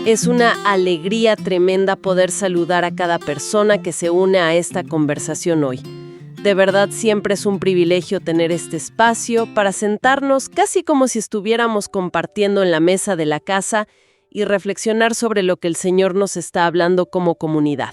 Es una alegría tremenda poder saludar a cada persona que se une a esta conversación hoy. De verdad, siempre es un privilegio tener este espacio para sentarnos casi como si estuviéramos compartiendo en la mesa de la casa y reflexionar sobre lo que el Señor nos está hablando como comunidad.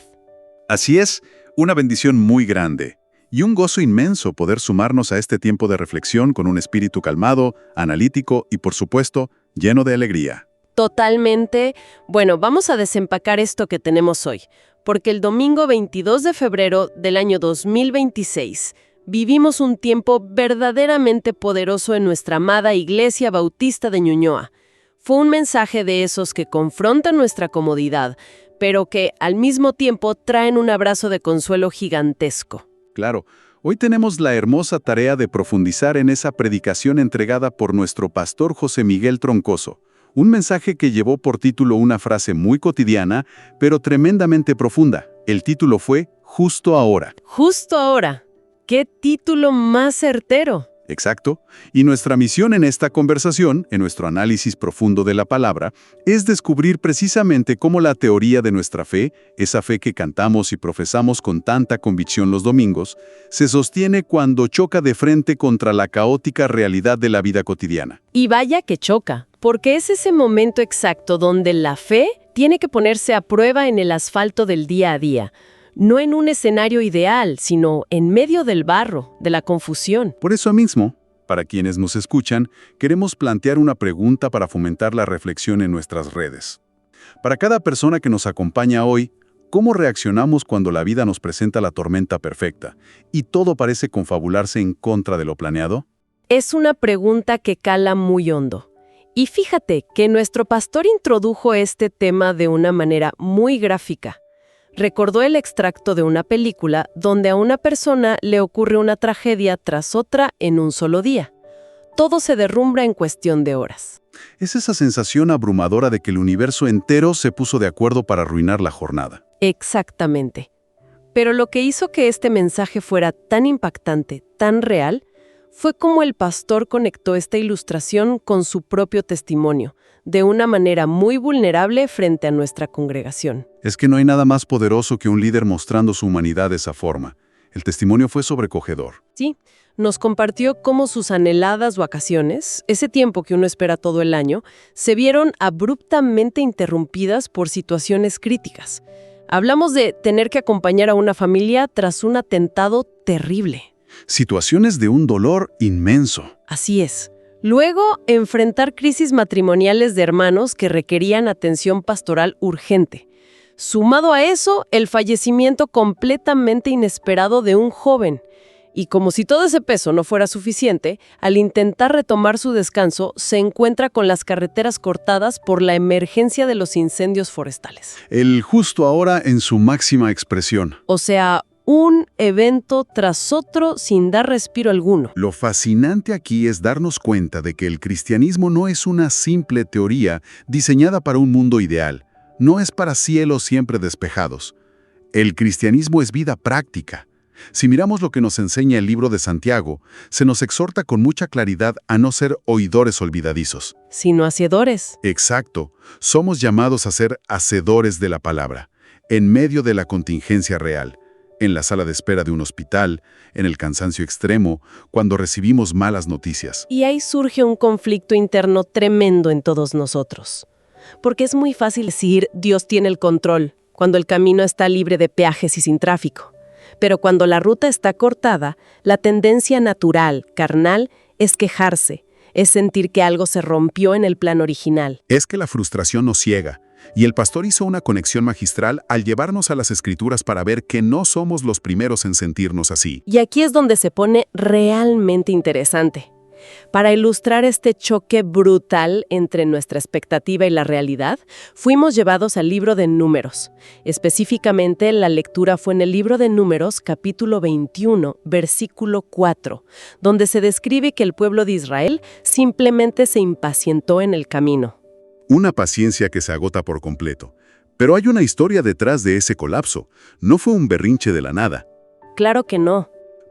Así es, una bendición muy grande y un gozo inmenso poder sumarnos a este tiempo de reflexión con un espíritu calmado, analítico y, por supuesto, lleno de alegría. Totalmente. Bueno, vamos a desempacar esto que tenemos hoy, porque el domingo 22 de febrero del año 2026 vivimos un tiempo verdaderamente poderoso en nuestra amada Iglesia Bautista de Ñuñoa. Fue un mensaje de esos que confrontan nuestra comodidad, pero que al mismo tiempo traen un abrazo de consuelo gigantesco. Claro, hoy tenemos la hermosa tarea de profundizar en esa predicación entregada por nuestro pastor José Miguel Troncoso. Un mensaje que llevó por título una frase muy cotidiana, pero tremendamente profunda. El título fue Justo Ahora. Justo ahora. ¡Qué título más certero! Exacto. Y nuestra misión en esta conversación, en nuestro análisis profundo de la palabra, es descubrir precisamente cómo la teoría de nuestra fe, esa fe que cantamos y profesamos con tanta convicción los domingos, se sostiene cuando choca de frente contra la caótica realidad de la vida cotidiana. Y vaya que choca, porque es ese momento exacto donde la fe tiene que ponerse a prueba en el asfalto del día a día. No en un escenario ideal, sino en medio del barro, de la confusión. Por eso mismo, para quienes nos escuchan, queremos plantear una pregunta para fomentar la reflexión en nuestras redes. Para cada persona que nos acompaña hoy, ¿cómo reaccionamos cuando la vida nos presenta la tormenta perfecta y todo parece confabularse en contra de lo planeado? Es una pregunta que cala muy hondo. Y fíjate que nuestro pastor introdujo este tema de una manera muy gráfica. Recordó el extracto de una película donde a una persona le ocurre una tragedia tras otra en un solo día. Todo se derrumbra en cuestión de horas. Es esa sensación abrumadora de que el universo entero se puso de acuerdo para arruinar la jornada. Exactamente. Pero lo que hizo que este mensaje fuera tan impactante, tan real, fue cómo el pastor conectó esta ilustración con su propio testimonio, de una manera muy vulnerable frente a nuestra congregación. Es que no hay nada más poderoso que un líder mostrando su humanidad de esa forma. El testimonio fue sobrecogedor. Sí, nos compartió cómo sus anheladas vacaciones, ese tiempo que uno espera todo el año, se vieron abruptamente interrumpidas por situaciones críticas. Hablamos de tener que acompañar a una familia tras un atentado terrible. Situaciones de un dolor inmenso. Así es. Luego, enfrentar crisis matrimoniales de hermanos que requerían atención pastoral urgente. Sumado a eso, el fallecimiento completamente inesperado de un joven. Y como si todo ese peso no fuera suficiente, al intentar retomar su descanso, se encuentra con las carreteras cortadas por la emergencia de los incendios forestales. El justo ahora en su máxima expresión. O sea, un evento tras otro sin dar respiro alguno. Lo fascinante aquí es darnos cuenta de que el cristianismo no es una simple teoría diseñada para un mundo ideal, no es para cielos siempre despejados. El cristianismo es vida práctica. Si miramos lo que nos enseña el libro de Santiago, se nos exhorta con mucha claridad a no ser oidores olvidadizos, sino hacedores. Exacto, somos llamados a ser hacedores de la palabra, en medio de la contingencia real. En la sala de espera de un hospital, en el cansancio extremo, cuando recibimos malas noticias. Y ahí surge un conflicto interno tremendo en todos nosotros. Porque es muy fácil decir, Dios tiene el control, cuando el camino está libre de peajes y sin tráfico. Pero cuando la ruta está cortada, la tendencia natural, carnal, es quejarse, es sentir que algo se rompió en el plan original. Es que la frustración nos ciega. Y el pastor hizo una conexión magistral al llevarnos a las Escrituras para ver que no somos los primeros en sentirnos así. Y aquí es donde se pone realmente interesante. Para ilustrar este choque brutal entre nuestra expectativa y la realidad, fuimos llevados al libro de Números. Específicamente, la lectura fue en el libro de Números, capítulo 21, versículo 4, donde se describe que el pueblo de Israel simplemente se impacientó en el camino. Una paciencia que se agota por completo. Pero hay una historia detrás de ese colapso. No fue un berrinche de la nada. Claro que no.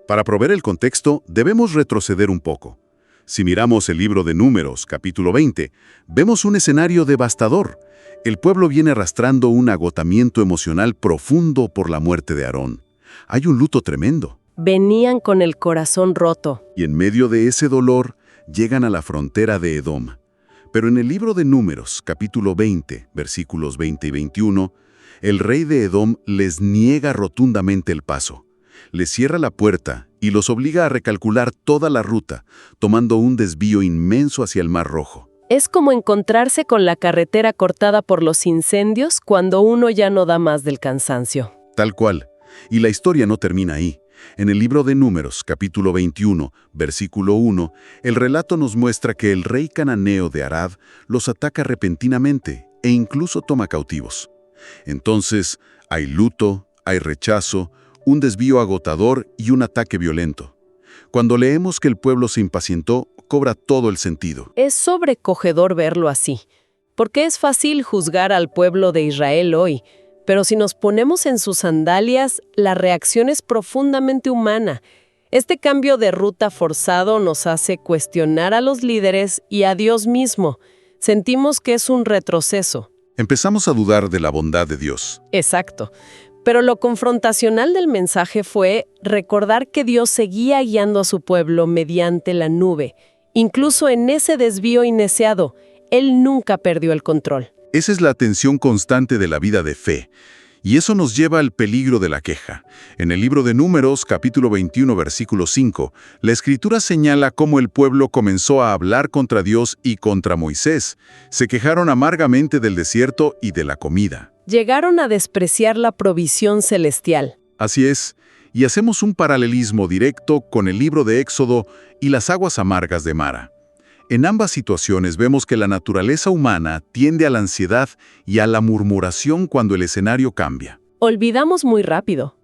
Para proveer el contexto, debemos retroceder un poco. Si miramos el libro de Números, capítulo 20, vemos un escenario devastador. El pueblo viene arrastrando un agotamiento emocional profundo por la muerte de Aarón. Hay un luto tremendo. Venían con el corazón roto. Y en medio de ese dolor, llegan a la frontera de Edom. Pero en el libro de Números, capítulo 20, versículos 20 y 21, el rey de Edom les niega rotundamente el paso. Les cierra la puerta y los obliga a recalcular toda la ruta, tomando un desvío inmenso hacia el Mar Rojo. Es como encontrarse con la carretera cortada por los incendios cuando uno ya no da más del cansancio. Tal cual. Y la historia no termina ahí. En el libro de Números, capítulo 21, versículo 1, el relato nos muestra que el rey cananeo de Arad los ataca repentinamente e incluso toma cautivos. Entonces, hay luto, hay rechazo, un desvío agotador y un ataque violento. Cuando leemos que el pueblo se impacientó, cobra todo el sentido. Es sobrecogedor verlo así, porque es fácil juzgar al pueblo de Israel hoy, pero si nos ponemos en sus sandalias, la reacción es profundamente humana. Este cambio de ruta forzado nos hace cuestionar a los líderes y a Dios mismo. Sentimos que es un retroceso. Empezamos a dudar de la bondad de Dios. Exacto. Pero lo confrontacional del mensaje fue recordar que Dios seguía guiando a su pueblo mediante la nube. Incluso en ese desvío indeseado, Él nunca perdió el control. Esa es la tensión constante de la vida de fe. Y eso nos lleva al peligro de la queja. En el libro de Números, capítulo 21, versículo 5, la Escritura señala cómo el pueblo comenzó a hablar contra Dios y contra Moisés. Se quejaron amargamente del desierto y de la comida. Llegaron a despreciar la provisión celestial. Así es, y hacemos un paralelismo directo con el libro de Éxodo y las aguas amargas de Mara. En ambas situaciones vemos que la naturaleza humana tiende a la ansiedad y a la murmuración cuando el escenario cambia. Olvidamos muy rápido.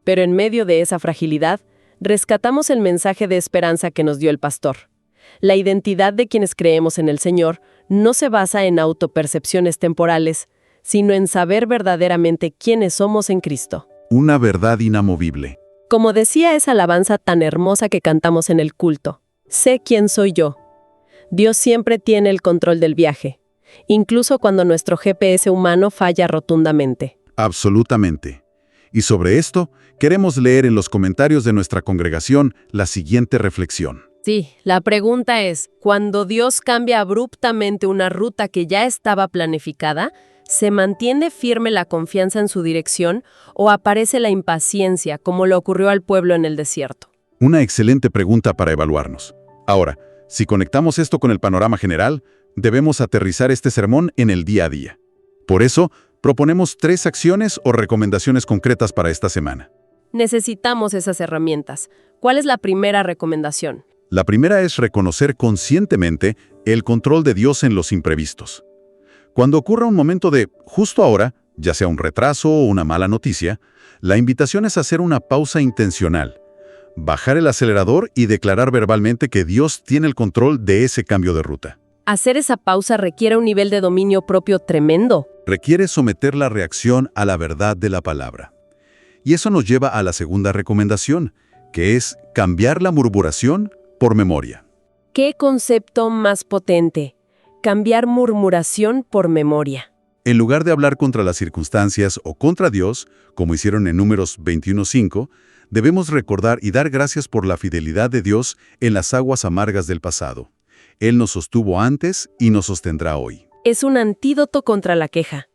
Pero en medio de esa fragilidad, rescatamos el mensaje de esperanza que nos dio el pastor. La identidad de quienes creemos en el Señor no se basa en autopercepciones temporales, sino en saber verdaderamente quiénes somos en Cristo. Una verdad inamovible. Como decía esa alabanza tan hermosa que cantamos en el culto, sé quién soy yo. Dios siempre tiene el control del viaje, incluso cuando nuestro GPS humano falla rotundamente. Absolutamente. Y sobre esto, queremos leer en los comentarios de nuestra congregación la siguiente reflexión. Sí, la pregunta es, ¿cuando Dios cambia abruptamente una ruta que ya estaba planificada, se mantiene firme la confianza en su dirección o aparece la impaciencia, como le ocurrió al pueblo en el desierto? Una excelente pregunta para evaluarnos. Ahora, si conectamos esto con el panorama general, debemos aterrizar este sermón en el día a día. Por eso, proponemos 3 acciones o recomendaciones concretas para esta semana. Necesitamos esas herramientas. ¿Cuál es la primera recomendación? La primera es reconocer conscientemente el control de Dios en los imprevistos. Cuando ocurra un momento de justo ahora, ya sea un retraso o una mala noticia, la invitación es hacer una pausa intencional. Bajar el acelerador y declarar verbalmente que Dios tiene el control de ese cambio de ruta. Hacer esa pausa requiere un nivel de dominio propio tremendo. Requiere someter la reacción a la verdad de la palabra. Y eso nos lleva a la segunda recomendación, que es cambiar la murmuración por memoria. ¿Qué concepto más potente? Cambiar murmuración por memoria. En lugar de hablar contra las circunstancias o contra Dios, como hicieron en Números 21:5, debemos recordar y dar gracias por la fidelidad de Dios en las aguas amargas del pasado. Él nos sostuvo antes y nos sostendrá hoy. Es un antídoto contra la queja.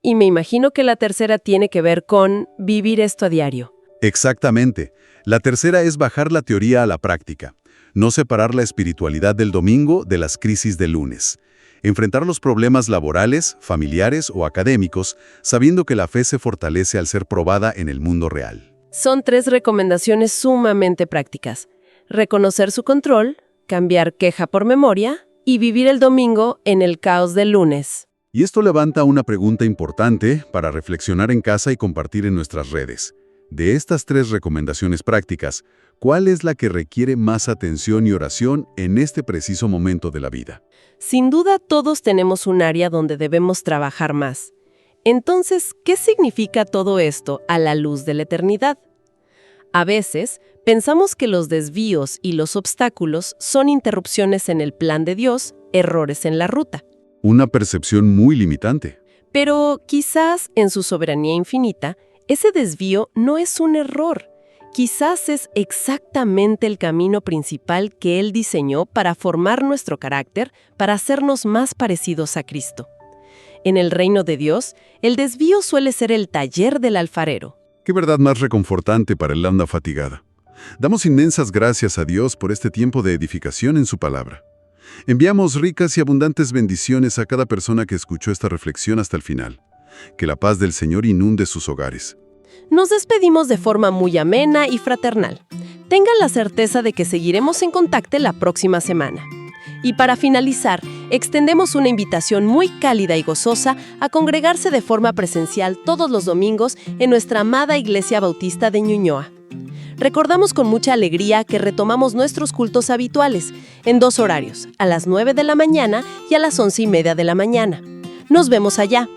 Y me imagino que la tercera tiene que ver con vivir esto a diario. Exactamente. La tercera es bajar la teoría a la práctica. No separar la espiritualidad del domingo de las crisis del lunes. Enfrentar los problemas laborales, familiares o académicos, sabiendo que la fe se fortalece al ser probada en el mundo real. Son 3 recomendaciones sumamente prácticas. Reconocer su control, cambiar queja por memoria y vivir el domingo en el caos del lunes. Y esto levanta una pregunta importante para reflexionar en casa y compartir en nuestras redes. De estas 3 recomendaciones prácticas, ¿cuál es la que requiere más atención y oración en este preciso momento de la vida? Sin duda, todos tenemos un área donde debemos trabajar más. Entonces, ¿qué significa todo esto a la luz de la eternidad? A veces, pensamos que los desvíos y los obstáculos son interrupciones en el plan de Dios, errores en la ruta. Una percepción muy limitante. Pero quizás, en su soberanía infinita, ese desvío no es un error. Quizás es exactamente el camino principal que Él diseñó para formar nuestro carácter, para hacernos más parecidos a Cristo. En el reino de Dios, el desvío suele ser el taller del alfarero. Qué verdad más reconfortante para el alma fatigada. Damos inmensas gracias a Dios por este tiempo de edificación en su palabra. Enviamos ricas y abundantes bendiciones a cada persona que escuchó esta reflexión hasta el final. Que la paz del Señor inunde sus hogares. Nos despedimos de forma muy amena y fraternal. Tengan la certeza de que seguiremos en contacto la próxima semana. Y para finalizar, extendemos una invitación muy cálida y gozosa a congregarse de forma presencial todos los domingos en nuestra amada Iglesia Bautista de Ñuñoa. Recordamos con mucha alegría que retomamos nuestros cultos habituales, en 2 horarios, a las 9 de la mañana y a las 11:30 de la mañana. Nos vemos allá.